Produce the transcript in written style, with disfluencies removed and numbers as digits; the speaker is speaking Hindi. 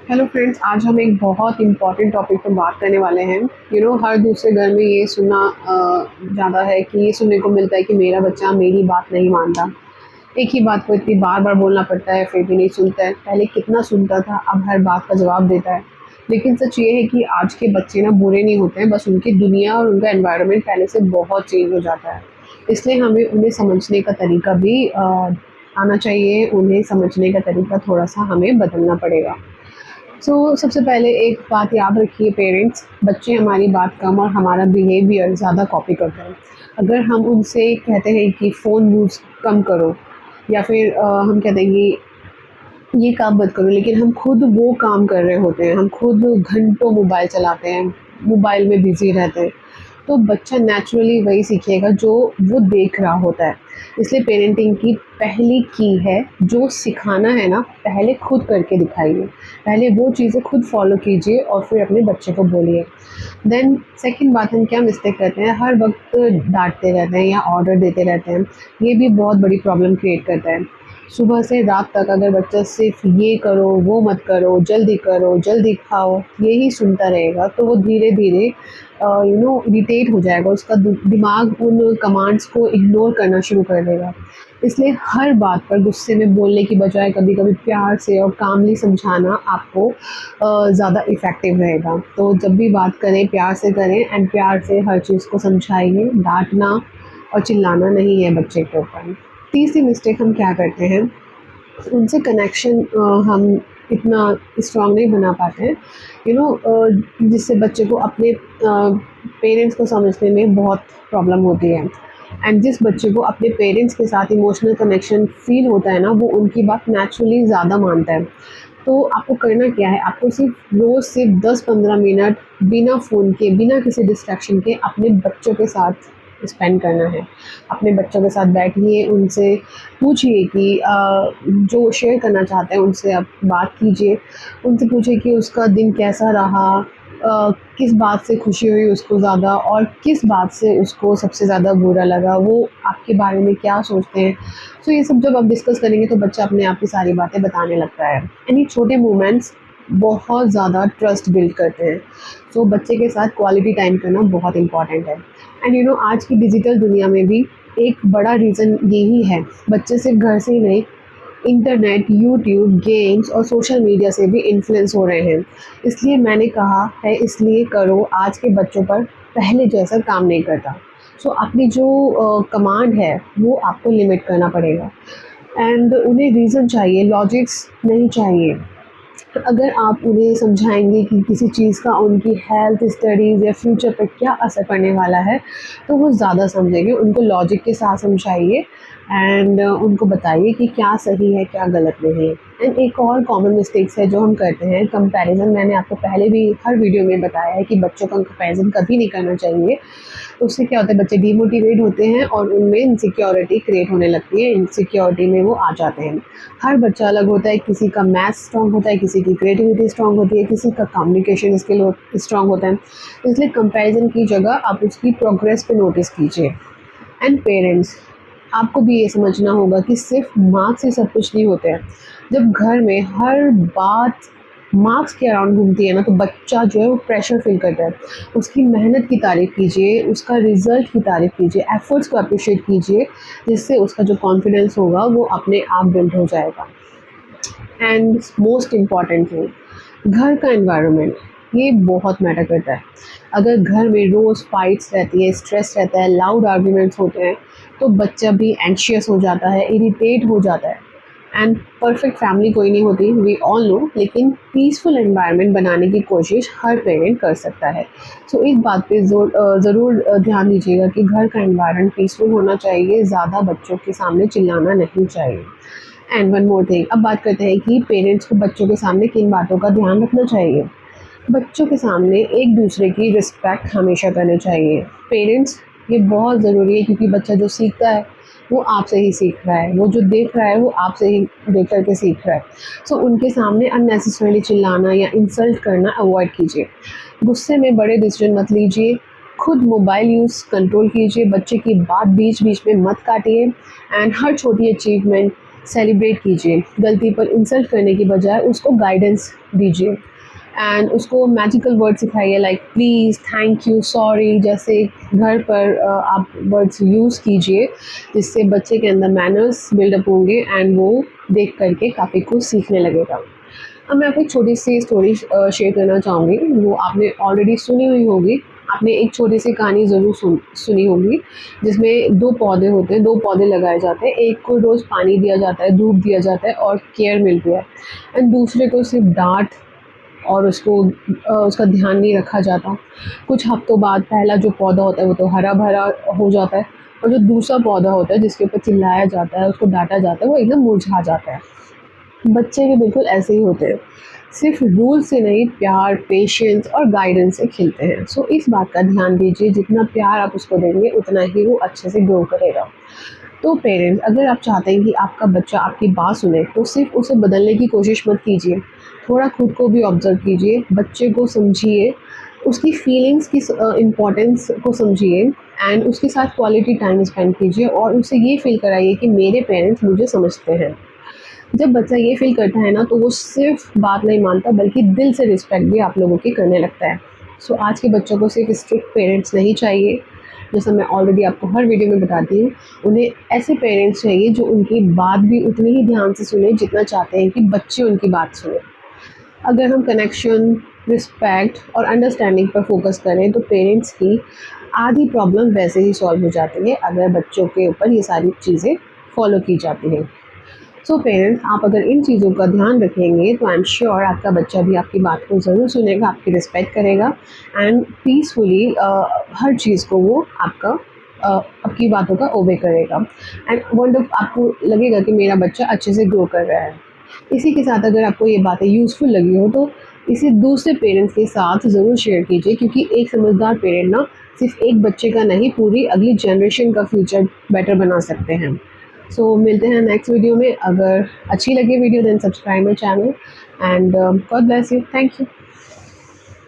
हेलो फ्रेंड्स, आज हम एक बहुत इम्पॉर्टेंट टॉपिक पर बात करने वाले हैं। हर दूसरे घर में ये सुनना ज़्यादा है कि ये सुनने को मिलता है कि मेरा बच्चा मेरी बात नहीं मानता। एक ही बात को इतनी बार-बार बोलना पड़ता है, फिर भी नहीं सुनता है। पहले कितना सुनता था, अब हर बात का जवाब देता है। लेकिन सच ये है कि आज के बच्चे ना बुरे नहीं होते हैं, बस उनकी दुनिया और उनका एनवायरनमेंट पहले से बहुत चेंज हो जाता है। इसलिए हमें उन्हें समझने का तरीका भी आना चाहिए, उन्हें समझने का तरीका थोड़ा-सा हमें बदलना पड़ेगा। सबसे पहले एक बात याद रखिए पेरेंट्स, बच्चे हमारी बात कम और हमारा बिहेवियर ज़्यादा कॉपी करते हैं। अगर हम उनसे कहते हैं कि फ़ोन यूज़ कम करो या फिर हम कहते हैं कि ये काम मत करो, लेकिन हम खुद वो काम कर रहे होते हैं, हम खुद घंटों मोबाइल चलाते हैं, मोबाइल में बिज़ी रहते हैं, तो बच्चा नेचुरली वही सीखेगा जो वो देख रहा होता है। इसलिए पेरेंटिंग की पहली की है, जो सिखाना है ना, पहले खुद करके दिखाइए। पहले वो चीज़ें खुद फ़ॉलो कीजिए और फिर अपने बच्चे को बोलिए। देन सेकंड बात, हम क्या मिस्टेक करते हैं, हर वक़्त डाँटते रहते हैं या ऑर्डर देते रहते हैं। ये भी बहुत बड़ी प्रॉब्लम क्रिएट करता है। सुबह से रात तक अगर बच्चा सिर्फ़ ये करो, वो मत करो, जल्दी खाओ, यही सुनता रहेगा, तो वो धीरे-धीरे इरिटेट हो जाएगा, उसका दिमाग उन कमांड्स को इग्नोर करना शुरू कर देगा। इसलिए हर बात पर गुस्से में बोलने की बजाय कभी-कभी प्यार से और कामली समझाना आपको ज़्यादा इफ़ेक्टिव रहेगा। तो जब भी बात करें, प्यार से करें एंड प्यार से हर चीज़ को समझाइए, डाँटना और चिल्लाना नहीं है बच्चे के ऊपर। तीसरी मिस्टेक हम क्या करते हैं, उनसे कनेक्शन हम इतना स्ट्रॉन्ग नहीं बना पाते हैं, जिससे बच्चे को अपने पेरेंट्स को समझने में बहुत प्रॉब्लम होती है। एंड जिस बच्चे को अपने पेरेंट्स के साथ इमोशनल कनेक्शन फ़ील होता है ना, वो उनकी बात नेचुरली ज़्यादा मानता है। तो आपको करना क्या है, आपको सिर्फ़ 10-15 मिनट बिना फ़ोन के, बिना किसी डिस्ट्रैक्शन के अपने बच्चों के साथ स्पेंड करना है। अपने बच्चों के साथ बैठिए, उनसे पूछिए कि जो शेयर करना चाहते हैं उनसे आप बात कीजिए। उनसे पूछिए कि उसका दिन कैसा रहा, किस बात से खुशी हुई उसको ज़्यादा और किस बात से उसको सबसे ज़्यादा बुरा लगा, वो आपके बारे में क्या सोचते हैं। सो ये सब जब आप डिस्कस करेंगे तो बच्चा अपने आप ही सारी बातें बताने लगता है। यानी छोटे मोमेंट्स बहुत ज़्यादा ट्रस्ट बिल्ड करते हैं। सो बच्चे के साथ क्वालिटी टाइम करना बहुत इम्पॉर्टेंट है। एंड आज की डिजिटल दुनिया में भी एक बड़ा रीज़न यही है, बच्चे सिर्फ घर से ही नहीं, इंटरनेट, यूट्यूब, गेम्स और सोशल मीडिया से भी इन्फ्लुएंस हो रहे हैं। इसलिए मैंने कहा है, इसलिए करो, आज के बच्चों पर पहले जैसा काम नहीं करता। सो अपनी जो कमांड है वो आपको लिमिट करना पड़ेगा एंड उन्हें रीज़न चाहिए, लॉजिक्स नहीं चाहिए। अगर आप उन्हें समझाएँगे कि किसी चीज़ का उनकी हेल्थ, स्टडीज़ या फ्यूचर पर क्या असर पड़ने वाला है, तो वो ज़्यादा समझेंगे। उनको लॉजिक के साथ समझाइए एंड उनको बताइए कि क्या सही है, क्या गलत नहीं है। एंड एक और कॉमन मिस्टेक्स है जो हम करते हैं, कंपैरिज़न। मैंने आपको पहले भी हर वीडियो में बताया है कि बच्चों का कंपैरिज़न कभी नहीं करना चाहिए। तो उससे क्या होता है, बच्चे डीमोटिवेट होते हैं और उनमें इनसिक्योरिटी क्रिएट होने लगती है, इनसिक्योरिटी में वो आ जाते हैं। हर बच्चा अलग होता है, किसी का मैथ्स स्ट्रॉन्ग होता है, किसी की क्रिएटिविटी स्ट्रॉन्ग होती है, किसी का कम्युनिकेशन स्किल स्ट्रॉन्ग होता है। इसलिए कंपैरिज़न की जगह आप उसकी प्रोग्रेस पे नोटिस कीजिए। एंड पेरेंट्स, आपको भी ये समझना होगा कि सिर्फ मार्क्स से सब कुछ नहीं होते हैं। जब घर में हर बात मार्क्स के अराउंड घूमती है ना, तो बच्चा जो है वो प्रेशर फील करता है। उसकी मेहनत की तारीफ़ कीजिए, उसका रिज़ल्ट की तारीफ़ कीजिए, एफ़र्ट्स को अप्रिशिएट कीजिए, जिससे उसका जो कॉन्फिडेंस होगा वो अपने आप बिल्ड हो जाएगा। एंड मोस्ट इम्पॉर्टेंट थिंग, घर का एनवायरनमेंट, ये बहुत मैटर करता है। अगर घर में रोज़ फाइट्स रहती है, स्ट्रेस रहता है, लाउड आर्ग्यूमेंट्स होते हैं, तो बच्चा भी एंग्शियस हो जाता है, इरिटेट हो जाता है। एंड परफेक्ट फैमिली कोई नहीं होती, वी ऑल नो, लेकिन पीसफुल एनवायरनमेंट बनाने की कोशिश हर पेरेंट कर सकता है। सो इस बात पे ज़रूर ध्यान दीजिएगा कि घर का एनवायरनमेंट पीसफुल होना चाहिए, ज़्यादा बच्चों के सामने चिल्लाना नहीं चाहिए। एंड वन मोर थिंग, अब बात करते हैं कि पेरेंट्स को बच्चों के सामने किन बातों का ध्यान रखना चाहिए। बच्चों के सामने एक दूसरे की रिस्पेक्ट हमेशा करनी चाहिए। पेरेंट्स, ये बहुत ज़रूरी है, क्योंकि बच्चा जो सीखता है वो आपसे ही सीख रहा है, वो जो देख रहा है वो आपसे ही देख कर के सीख रहा है। सो उनके सामने अननेसेसरीली चिल्लाना या इंसल्ट करना अवॉइड कीजिए। गुस्से में बड़े डिसीजन मत लीजिए, खुद मोबाइल यूज़ कंट्रोल कीजिए, बच्चे की बात बीच बीच में मत काटिए एंड हर छोटी अचीवमेंट सेलिब्रेट कीजिए, गलती पर इंसल्ट करने की बजाय उसको गाइडेंस दीजिए एंड उसको मैजिकल वर्ड सिखाइए like please, thank you, sorry जैसे घर पर आप वर्ड्स यूज़ कीजिए, जिससे बच्चे के अंदर मैनर्स बिल्डअप होंगे एंड वो देख करके काफ़ी कुछ सीखने लगेगा। अब मैं आपको एक छोटी सी स्टोरी शेयर करना चाहूँगी, वो आपने ऑलरेडी सुनी हुई होगी। आपने एक छोटी सी कहानी ज़रूर सुनी होगी, जिसमें 2 पौधे होते हैं, 2 पौधे लगाए जाते हैं। एक को रोज़ पानी दिया जाता है, धूप दिया जाता है और केयर मिलती है एंड दूसरे को सिर्फ डाँट और उसको उसका ध्यान नहीं रखा जाता। कुछ हफ्तों बाद पहला जो पौधा होता है वो तो हरा-भरा हो जाता है और जो दूसरा पौधा होता है जिसके ऊपर चिल्लाया जाता है, उसको डाँटा जाता है, वो एकदम मुरझा जाता है। बच्चे भी बिल्कुल ऐसे ही होते हैं, सिर्फ रूल से नहीं प्यार, पेशेंस और गाइडेंस से खिलते हैं। सो इस बात का ध्यान दीजिए, जितना प्यार आप उसको देंगे उतना ही वो अच्छे से ग्रो करेगा। तो पेरेंट्स, अगर आप चाहते हैं कि आपका बच्चा आपकी बात सुने तो सिर्फ उसे बदलने की कोशिश मत कीजिए, थोड़ा खुद को भी ऑब्जर्व कीजिए, बच्चे को समझिए, उसकी फीलिंग्स की इम्पोर्टेंस को समझिए एंड उसके साथ क्वालिटी टाइम स्पेंड कीजिए और उसे ये फील कराइए कि मेरे पेरेंट्स मुझे समझते हैं। जब बच्चा ये फ़ील करता है ना, तो वो सिर्फ़ बात नहीं मानता बल्कि दिल से रिस्पेक्ट भी आप लोगों की करने लगता है। सो आज के बच्चों को सिर्फ़ स्ट्रिक्ट पेरेंट्स नहीं चाहिए, जैसा मैं ऑलरेडी आपको हर वीडियो में बताती हूँ। उन्हें ऐसे पेरेंट्स चाहिए जो उनकी बात भी उतनी ही ध्यान से सुने जितना चाहते हैं कि बच्चे उनकी बात सुनें। अगर हम कनेक्शन, रिस्पेक्ट और अंडरस्टैंडिंग पर फोकस करें तो पेरेंट्स की आधी प्रॉब्लम वैसे ही सॉल्व हो जाती है, अगर बच्चों के ऊपर ये सारी चीज़ें फ़ॉलो की जाती हैं। सो पेरेंट्स, आप अगर इन चीज़ों का ध्यान रखेंगे तो आई एम श्योर आपका बच्चा भी आपकी बात को ज़रूर सुनेगा, आपकी रिस्पेक्ट करेगा एंड पीसफुली हर चीज़ को वो आपकी बातों का ओबे करेगा एंड वंडर आपको लगेगा कि मेरा बच्चा अच्छे से ग्रो कर रहा है। इसी के साथ अगर आपको ये बातें यूज़फुल लगी हो तो इसे दूसरे पेरेंट्स के साथ ज़रूर शेयर कीजिए, क्योंकि एक समझदार पेरेंट ना सिर्फ एक बच्चे का नहीं, पूरी अगली जनरेशन का फ्यूचर बेटर बना सकते हैं। सो मिलते हैं नेक्स्ट वीडियो में। अगर अच्छी लगे video then subscribe my channel and God bless you. Thank you.